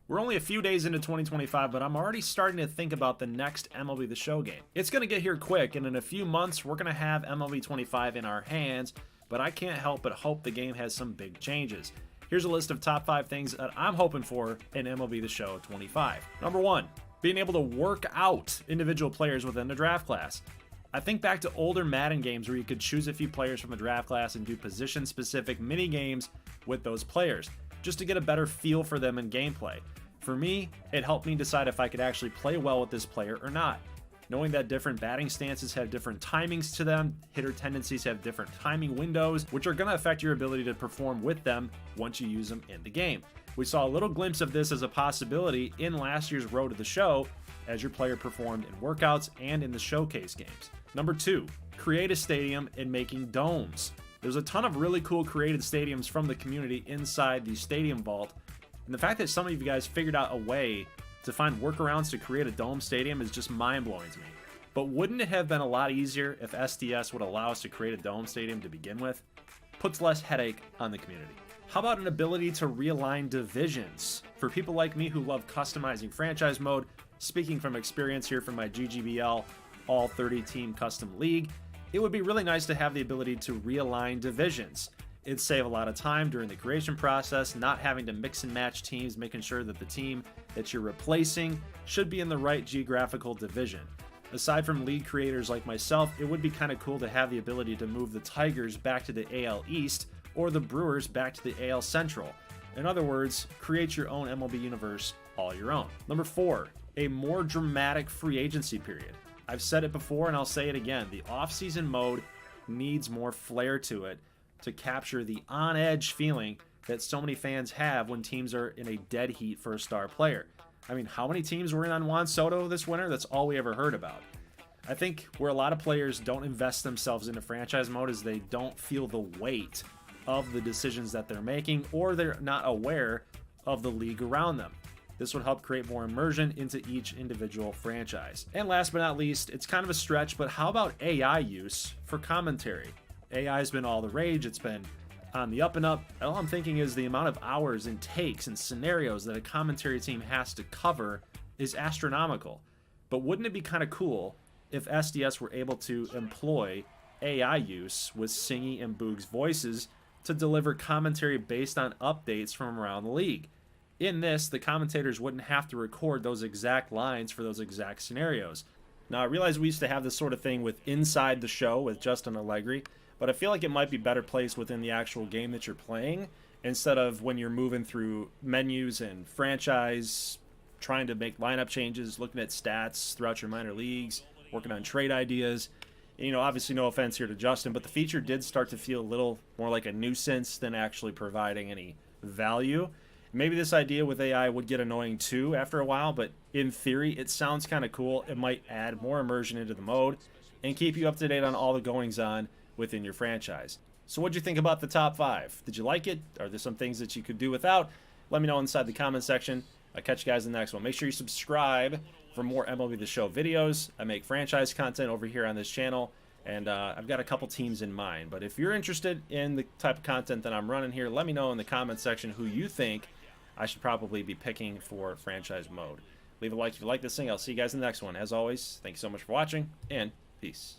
We're only a few days into 2025, but I'm already starting to think about the next MLB The Show game. It's going to get here quick, and in a few months, we're going to have MLB 25 in our hands, but I can't help but hope the game has some big changes. Here's a list of top 5 things that I'm hoping for in MLB The Show 25. Number 1, being able to work out individual players within the draft class. I think back to older Madden games where you could choose a few players from a draft class and do position-specific mini games with those players, just to get a better feel for them in gameplay. For me, it helped me decide if I could actually play well with this player or not. Knowing that different batting stances have different timings to them, hitter tendencies have different timing windows, which are going to affect your ability to perform with them once you use them in the game. We saw a little glimpse of this as a possibility in last year's Road to the Show, as your player performed in workouts and in the showcase games. Number 2, create a stadium and making domes. There's a ton of really cool created stadiums from the community inside the Stadium Vault, and the fact that some of you guys figured out a way to find workarounds to create a dome stadium is just mind-blowing to me. But wouldn't it have been a lot easier if SDS would allow us to create a dome stadium to begin with? Puts less headache on the community. How about an ability to realign divisions? For people like me who love customizing franchise mode, speaking from experience here from my GGBL all 30-team custom league, it would be really nice to have the ability to realign divisions. It'd save a lot of time during the creation process, not having to mix and match teams, making sure that the team that you're replacing should be in the right geographical division. Aside from league creators like myself, it would be kind of cool to have the ability to move the Tigers back to the AL East or the Brewers back to the AL Central. In other words, create your own MLB universe all your own. Number 4, a more dramatic free agency period. I've said it before and I'll say it again, the off-season mode needs more flair to it to capture the on-edge feeling that so many fans have when teams are in a dead heat for a star player. I mean, how many teams were in on Juan Soto this winter? That's all we ever heard about. I think where a lot of players don't invest themselves into franchise mode is they don't feel the weight of the decisions that they're making, or they're not aware of the league around them. This would help create more immersion into each individual franchise. And last but not least, it's kind of a stretch, but how about AI use for commentary? AI has been all the rage, it's been on the up and up. All I'm thinking is the amount of hours and takes and scenarios that a commentary team has to cover is astronomical. But wouldn't it be kind of cool if SDS were able to employ AI use with Singy and Boog's voices to deliver commentary based on updates from around the league? In this, the commentators wouldn't have to record those exact lines for those exact scenarios. Now, I realize we used to have this sort of thing with Inside the Show with Justin Allegri, but I feel like it might be better placed within the actual game that you're playing instead of when you're moving through menus and franchise, trying to make lineup changes, looking at stats throughout your minor leagues, working on trade ideas. You know, obviously no offense here to Justin, but the feature did start to feel a little more like a nuisance than actually providing any value. Maybe this idea with AI would get annoying too after a while, but in theory, it sounds kind of cool. It might add more immersion into the mode and keep you up to date on all the goings-on within your franchise. So what'd you think about the top 5? Did you like it? Are there some things that you could do without? Let me know inside the comment section. I'll catch you guys in the next one. Make sure you subscribe for more MLB The Show videos. I make franchise content over here on this channel, and I've got a couple teams in mind. But if you're interested in the type of content that I'm running here, let me know in the comment section who you think I should probably be picking for franchise mode. Leave a like if you like this thing. I'll see you guys in the next one. As always, thank you so much for watching, and peace.